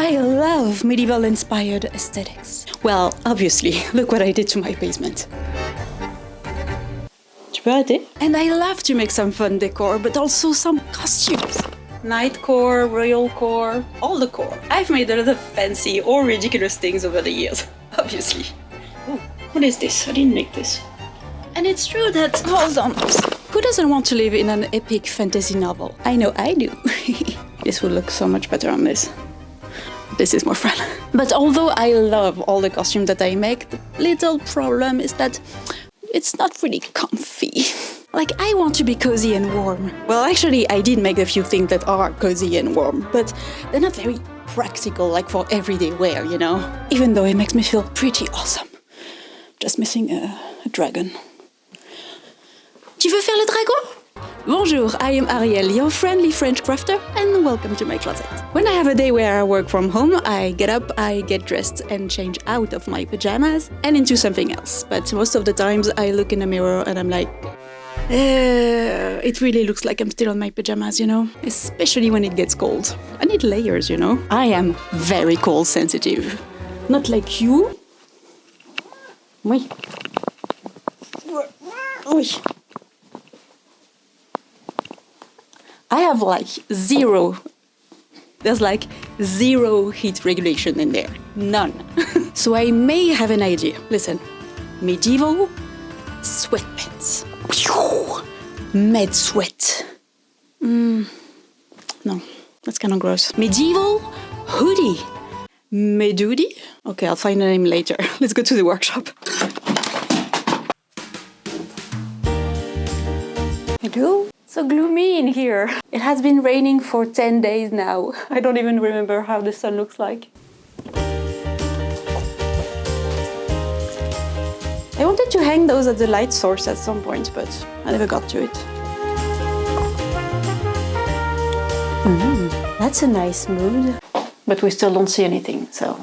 I love medieval-inspired aesthetics. Well, obviously, look what I did to my basement. Tu peux arrêter? And I love to make some fun decor, but also some costumes. Nightcore, royal core, all the core. I've made a lot of fancy or ridiculous things over the years, obviously. Oh, what is this? I didn't make this. And it's true that, hold on, who doesn't want to live in an epic fantasy novel? I know I do. This would look so much better on this. This is more fun. But although I love all the costumes that I make, the little problem is that it's not really comfy. Like, I want to be cozy and warm. Well, actually, I did make a few things that are cozy and warm, but they're not very practical, like for everyday wear, you know? Even though it makes me feel pretty awesome. Just missing a dragon. Tu veux faire le dragon? Bonjour, I am Ariel, your friendly French crafter, and welcome to my closet. When I have a day where I work from home, I get up, I get dressed and change out of my pajamas and into something else. But most of the times I look in the mirror and I'm like, it really looks like I'm still on my pajamas, you know? Especially when it gets cold. I need layers, you know? I am very cold sensitive. Not like you. Oui. Oui. I have like there's like zero heat regulation in there. None. So I may have an idea. Listen, medieval sweatpants. Med sweat. No, that's kind of gross. Medieval hoodie. Medoodie? Okay, I'll find a name later. Let's go to the workshop. Hello? So gloomy in here. It has been raining for 10 days now. I don't even remember how the sun looks like. I wanted to hang those at the light source at some point, but I never got to it. That's a nice mood. But we still don't see anything, so...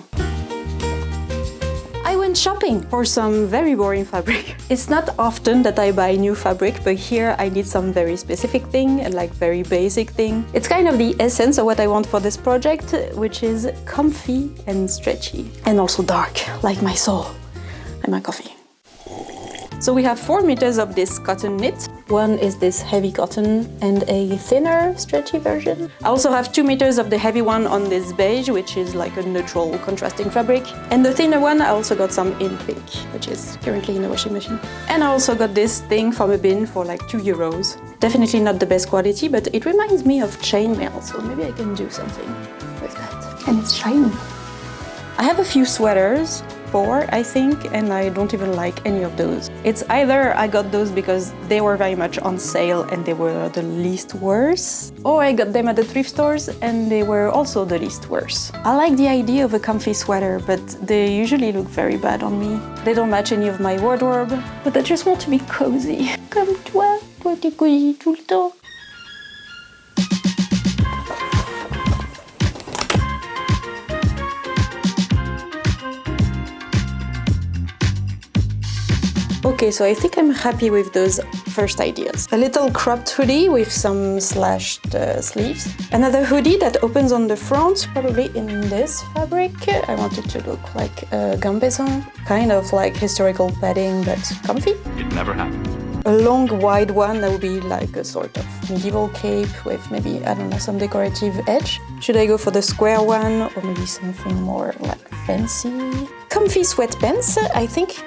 I went shopping for some very boring fabric. It's not often that I buy new fabric, but here I need some very specific thing, like very basic thing. It's kind of the essence of what I want for this project, which is comfy and stretchy. And also dark, like my soul and my coffee. So we have 4 meters of this cotton knit. One is this heavy cotton and a thinner, stretchy version. I also have 2 meters of the heavy one on this beige, which is like a neutral contrasting fabric. And the thinner one, I also got some in pink, which is currently in the washing machine. And I also got this thing from a bin for like €2. Definitely not the best quality, but it reminds me of chainmail, so maybe I can do something with that. And it's shiny. I have a few sweaters. 4, I think, and I don't even like any of those. It's either I got those because they were very much on sale and they were the least worse, or I got them at the thrift stores and they were also the least worse. I like the idea of a comfy sweater, but they usually look very bad on me. They don't match any of my wardrobe, but I just want to be cozy. Comme toi, toi t'es cosy tout le temps. Okay, so I think I'm happy with those first ideas. A little cropped hoodie with some slashed sleeves. Another hoodie that opens on the front, probably in this fabric. I want it to look like a gambeson, kind of like historical padding, but comfy. It never happened. A long, wide one that would be like a sort of medieval cape with maybe, I don't know, some decorative edge. Should I go for the square one or maybe something more like fancy? Comfy sweatpants, I think.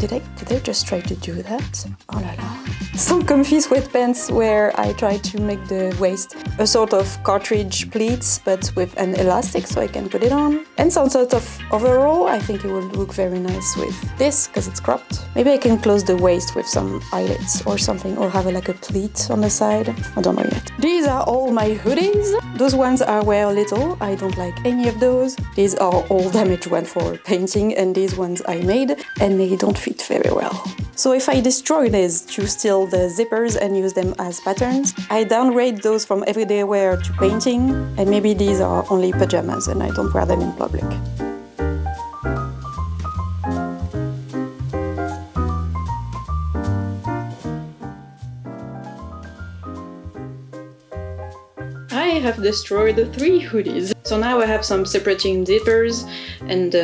Did I just try to do that? Oh la la. Some comfy sweatpants where I try to make the waist a sort of cartridge pleats, but with an elastic so I can put it on. And some sort of overall. I think it will look very nice with this because it's cropped. Maybe I can close the waist with some eyelets or something, or have like a pleat on the side. I don't know yet. These are all my hoodies. Those ones are wear little. I don't like any of those. These are all damaged ones for painting, and these ones I made, and they don't fit very well. So if I destroy these to steal the zippers and use them as patterns, I downgrade those from everyday wear to painting, and maybe these are only pajamas and I don't wear them in public. I have destroyed 3 hoodies. So now I have some separating zippers and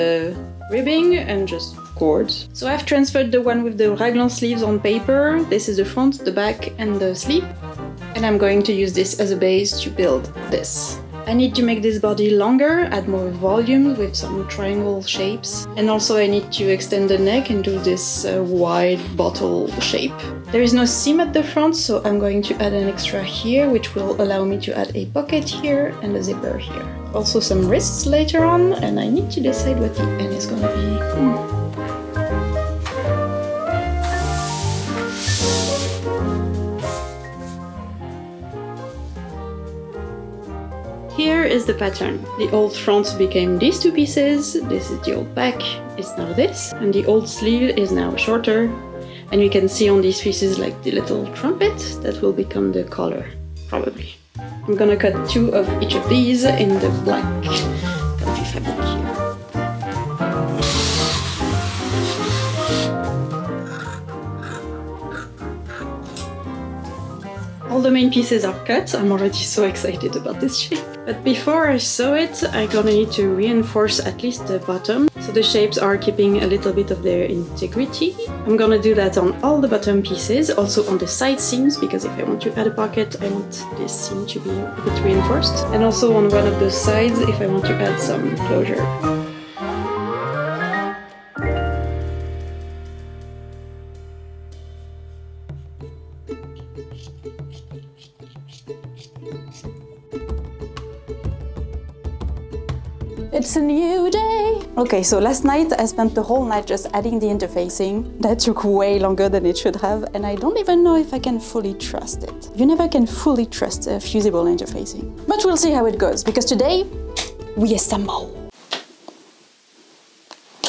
ribbing and just cords. So I've transferred the one with the raglan sleeves on paper. This is the front, the back and the sleeve. And I'm going to use this as a base to build this. I need to make this body longer, add more volume with some triangle shapes. And also I need to extend the neck and do this wide bottle shape. There is no seam at the front, so I'm going to add an extra here, which will allow me to add a pocket here and a zipper here. Also some wrists later on, and I need to decide what the end is gonna be. Here is the pattern. The old front became these two pieces, this is the old back, it's now this, and the old sleeve is now shorter. And you can see on these pieces like the little trumpet that will become the collar, probably. I'm gonna cut 2 of each of these in the black comfy fabric here. All the main pieces are cut. I'm already so excited about this shape. But before I sew it, I'm gonna need to reinforce at least the bottom, so the shapes are keeping a little bit of their integrity. I'm gonna do that on all the bottom pieces, also on the side seams, because if I want to add a pocket, I want this seam to be a bit reinforced. And also on one of the sides, if I want to add some closure. It's a new day! Okay, so last night I spent the whole night just adding the interfacing. That took way longer than it should have, and I don't even know if I can fully trust it. You never can fully trust a fusible interfacing. But we'll see how it goes, because today we assemble.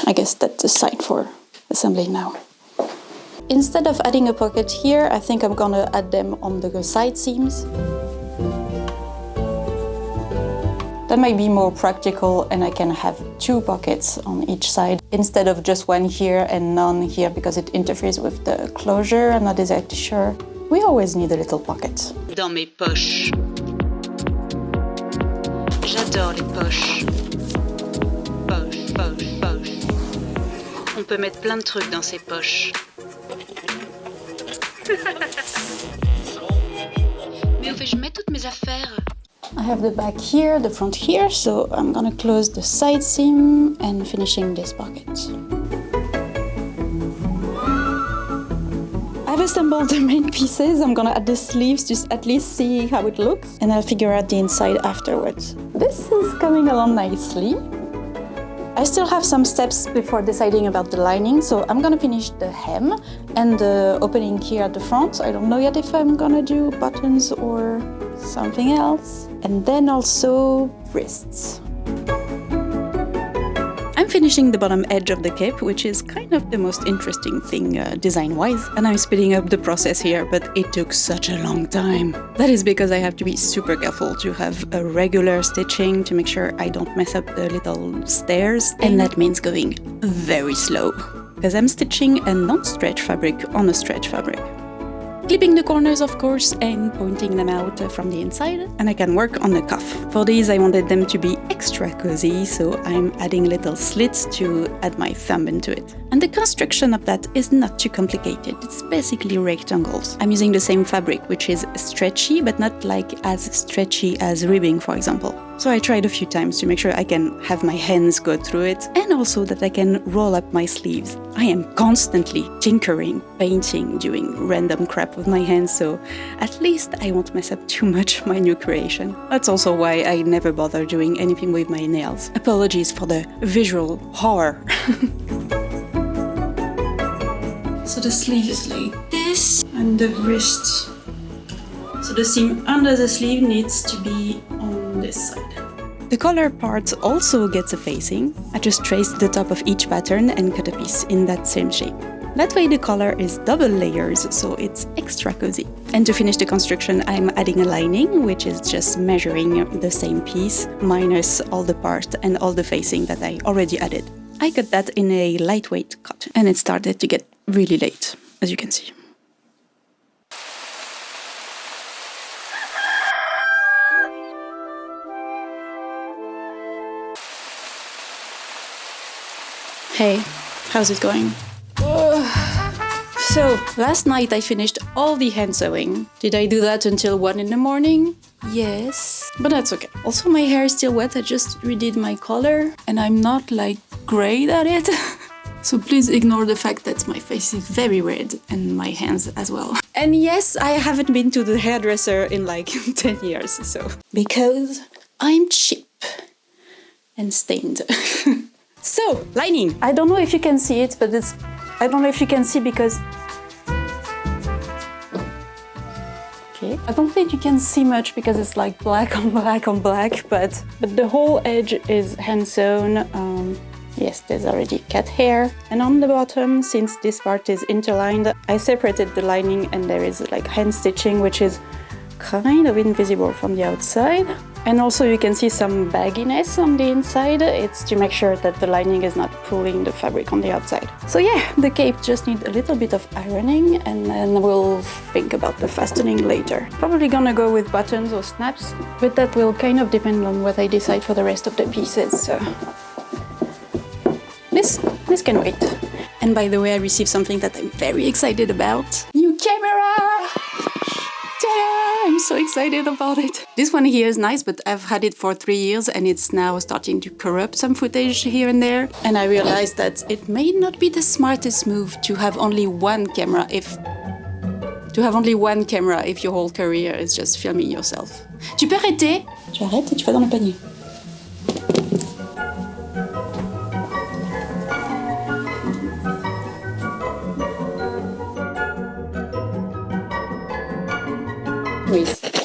I guess that's a sign for assembling now. Instead of adding a pocket here, I think I'm gonna add them on the side seams. That might be more practical, and I can have 2 pockets on each side instead of just one here and none here because it interferes with the closure. I'm not exactly sure. We always need a little pocket. Dans mes poches. J'adore les poches. Poches, poches, poches. On peut mettre plein de trucs dans ces poches. Mais au fait, je mets toutes mes affaires. I have the back here, the front here, so I'm gonna close the side seam and finishing this pocket. I've assembled the main pieces. I'm gonna add the sleeves to at least see how it looks, and I'll figure out the inside afterwards. This is coming along nicely. I still have some steps before deciding about the lining, so I'm gonna finish the hem and the opening here at the front. I don't know yet if I'm gonna do buttons or something else. And then also wrists. I'm finishing the bottom edge of the cape, which is kind of the most interesting thing design-wise. And I'm speeding up the process here, but it took such a long time. That is because I have to be super careful to have a regular stitching to make sure I don't mess up the little stairs. And that means going very slow, because I'm stitching a non-stretch fabric on a stretch fabric. Clipping the corners, of course, and pointing them out from the inside, and I can work on the cuff. For these, I wanted them to be extra cozy, so I'm adding little slits to add my thumb into it. And the construction of that is not too complicated. It's basically rectangles. I'm using the same fabric, which is stretchy, but not like as stretchy as ribbing, for example. So I tried a few times to make sure I can have my hands go through it, and also that I can roll up my sleeves. I am constantly tinkering, painting, doing random crap with my hands, so at least I won't mess up too much my new creation. That's also why I never bother doing anything with my nails. Apologies for the visual horror. So the sleeve is like this, and the wrist. So the seam under the sleeve needs to be on this side. The collar part also gets a facing. I just traced the top of each pattern and cut a piece in that same shape. That way the collar is double layers, so it's extra cozy. And to finish the construction, I'm adding a lining, which is just measuring the same piece, minus all the part and all the facing that I already added. I cut that in a lightweight cut, and it started to get really late, as you can see. Hey, how's it going? So, last night I finished all the hand sewing. Did I do that until 1 in the morning? Yes, but that's okay. Also, my hair is still wet. I just redid my color and I'm not like great at it. So please ignore the fact that my face is very red and my hands as well. And yes, I haven't been to the hairdresser in like 10 years, so. Because I'm cheap and stained. So, lining. I don't know if you can see it, but I don't know if you can see because... Okay. I don't think you can see much because it's like black on black on black, but the whole edge is hand sewn. Yes, there's already cat hair. And on the bottom, since this part is interlined, I separated the lining and there is like hand stitching, which is kind of invisible from the outside. And also you can see some bagginess on the inside. It's to make sure that the lining is not pulling the fabric on the outside. So yeah, the cape just needs a little bit of ironing and then we'll think about the fastening later. Probably gonna go with buttons or snaps, but that will kind of depend on what I decide for the rest of the pieces. So this can wait. And by the way, I received something that I'm very excited about. New camera! Ta-da! I'm so excited about it. This one here is nice, but I've had it for 3 years and it's now starting to corrupt some footage here and there. And I realized that it may not be the smartest move to have only one camera if your whole career is just filming yourself. Tu peux arrêter? Tu arrêtes et tu vas dans le panier.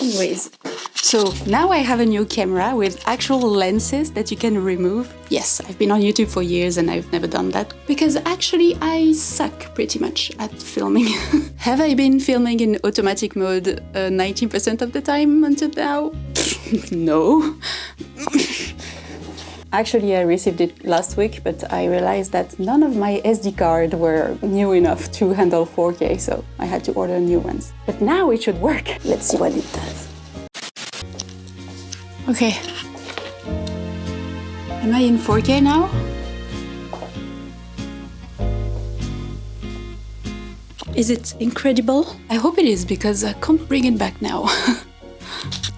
Anyways, so now I have a new camera with actual lenses that you can remove. Yes, I've been on YouTube for years and I've never done that because actually I suck pretty much at filming. Have I been filming in automatic mode 90% of the time until now? No. Actually, I received it last week, but I realized that none of my SD cards were new enough to handle 4K, so I had to order new ones. But now it should work. Let's see what it does. Okay. Am I in 4K now? Is it incredible? I hope it is, because I can't bring it back now.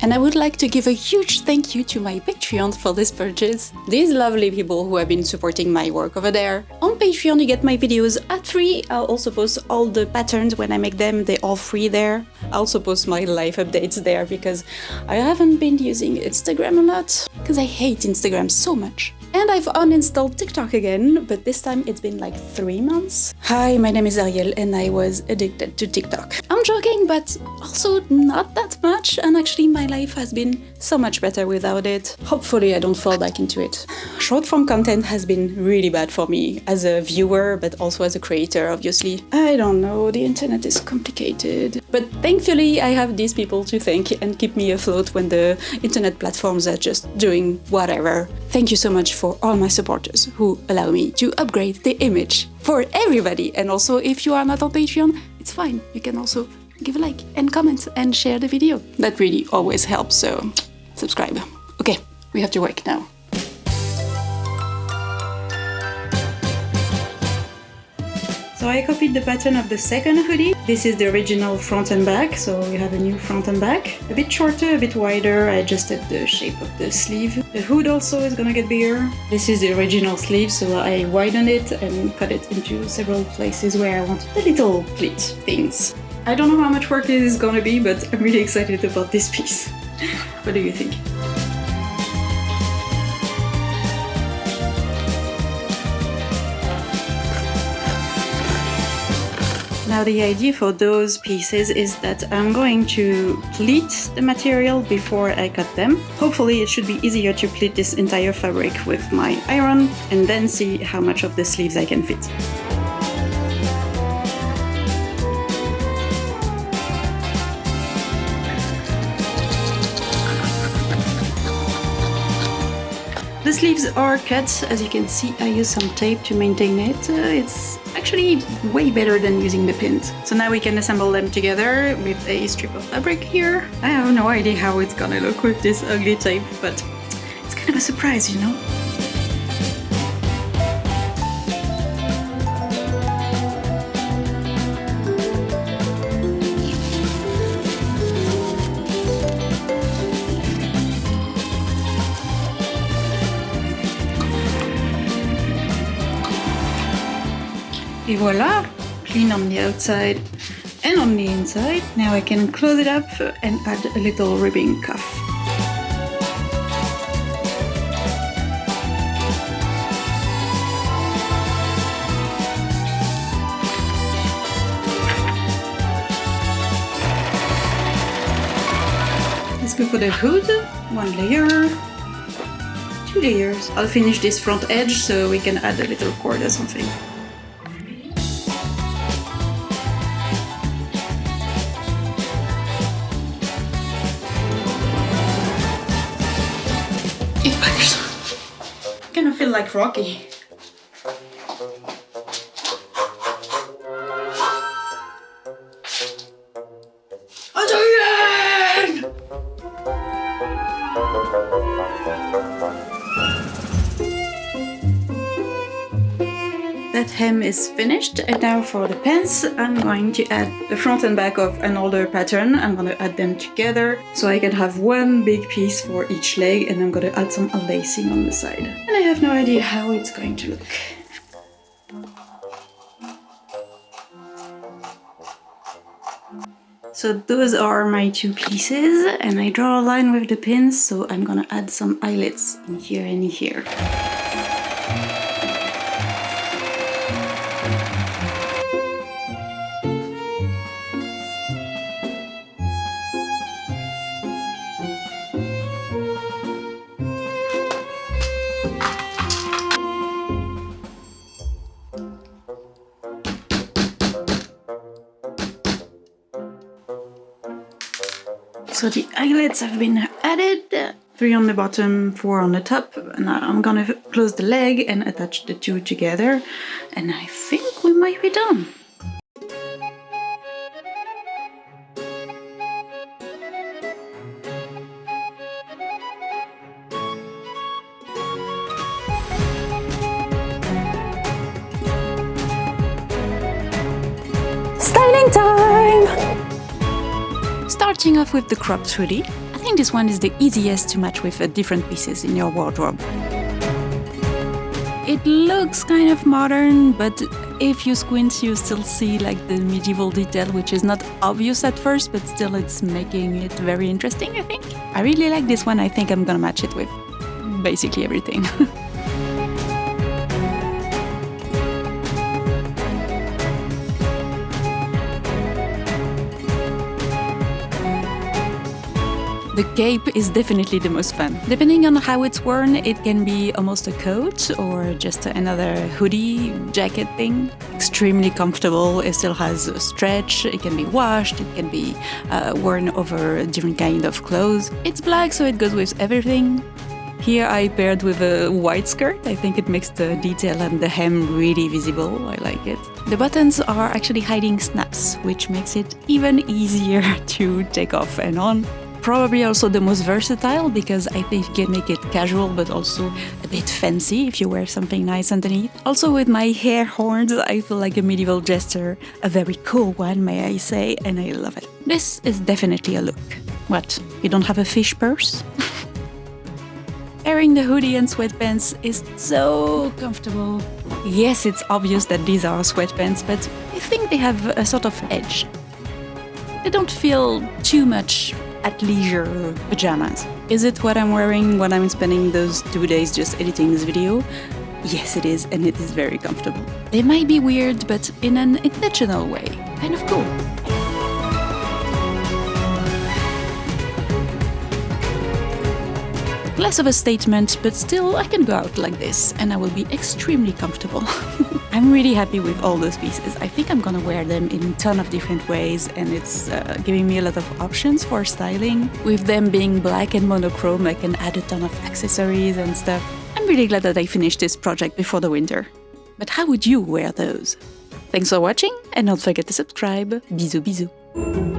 And I would like to give a huge thank you to my Patreon for this purchase. These lovely people who have been supporting my work over there. On Patreon you get my videos ad free. I'll also post all the patterns when I make them, they're all free there. I'll also post my life updates there because I haven't been using Instagram a lot. Because I hate Instagram so much. And I've uninstalled TikTok again, but this time it's been like 3 months. Hi, my name is Ariel and I was addicted to TikTok. I'm joking, but also not that much, and actually my life has been so much better without it. Hopefully I don't fall back into it. Short form content has been really bad for me, as a viewer, but also as a creator, obviously. I don't know, the internet is complicated. But thankfully I have these people to thank and keep me afloat when the internet platforms are just doing whatever. Thank you so much for all my supporters who allow me to upgrade the image for everybody. And also, if you are not on Patreon, it's fine. You can also give a like and comment and share the video. That really always helps, so subscribe. Okay, we have to work now. So I copied the pattern of the second hoodie. This is the original front and back, so we have a new front and back. A bit shorter, a bit wider, I adjusted the shape of the sleeve. The hood also is gonna get bigger. This is the original sleeve, so I widened it and cut it into several places where I want the little pleat things. I don't know how much work this is gonna be, but I'm really excited about this piece. What do you think? Now the idea for those pieces is that I'm going to pleat the material before I cut them. Hopefully it should be easier to pleat this entire fabric with my iron and then see how much of the sleeves I can fit. The sleeves are cut. As you can see, I use some tape to maintain it. It's actually way better than using the pins. So now we can assemble them together with a strip of fabric here. I have no idea how it's gonna look with this ugly tape, but it's kind of a surprise, you know? Et voilà! Clean on the outside and on the inside. Now I can close it up and add a little ribbing cuff. Let's go for the hood. 1 layer, 2 layers. I'll finish this front edge so we can add a little cord or something. I kind of feel like Rocky. That hem is finished, and now for the pants I'm going to add the front and back of an older pattern. I'm going to add them together so I can have one big piece for each leg, and I'm going to add some lacing on the side. And I have no idea how it's going to look. So those are my 2 pieces, and I draw a line with the pins, so I'm gonna add some eyelets in here and here. So the eyelets have been added, 3 on the bottom, 4 on the top. Now I'm gonna close the leg and attach the 2 together, and I think we might be done. Styling time! Starting off with the cropped hoodie, I think this one is the easiest to match with different pieces in your wardrobe. It looks kind of modern, but if you squint you still see like the medieval detail, which is not obvious at first, but still it's making it very interesting, I think. I really like this one. I think I'm gonna match it with basically everything. The cape is definitely the most fun. Depending on how it's worn, it can be almost a coat or just another hoodie, jacket thing. Extremely comfortable, it still has a stretch, it can be washed, it can be worn over different kind of clothes. It's black, so it goes with everything. Here I paired with a white skirt. I think it makes the detail and the hem really visible. I like it. The buttons are actually hiding snaps, which makes it even easier to take off and on. Probably also the most versatile, because I think you can make it casual but also a bit fancy if you wear something nice underneath. Also with my hair horns, I feel like a medieval jester, a very cool one, may I say, and I love it. This is definitely a look. What, you don't have a fish purse? Wearing the hoodie and sweatpants is so comfortable. Yes, it's obvious that these are sweatpants, but I think they have a sort of edge. They don't feel too much athleisure pajamas. Is it what I'm wearing when I'm spending those 2 days just editing this video? Yes, it is, and it is very comfortable. They might be weird, but in an intentional way. Kind of cool. Less of a statement, but still I can go out like this and I will be extremely comfortable. I'm really happy with all those pieces. I think I'm gonna wear them in a ton of different ways, and it's giving me a lot of options for styling. With them being black and monochrome, I can add a ton of accessories and stuff. I'm really glad that I finished this project before the winter. But how would you wear those? Thanks for watching, and don't forget to subscribe. Bisous bisous.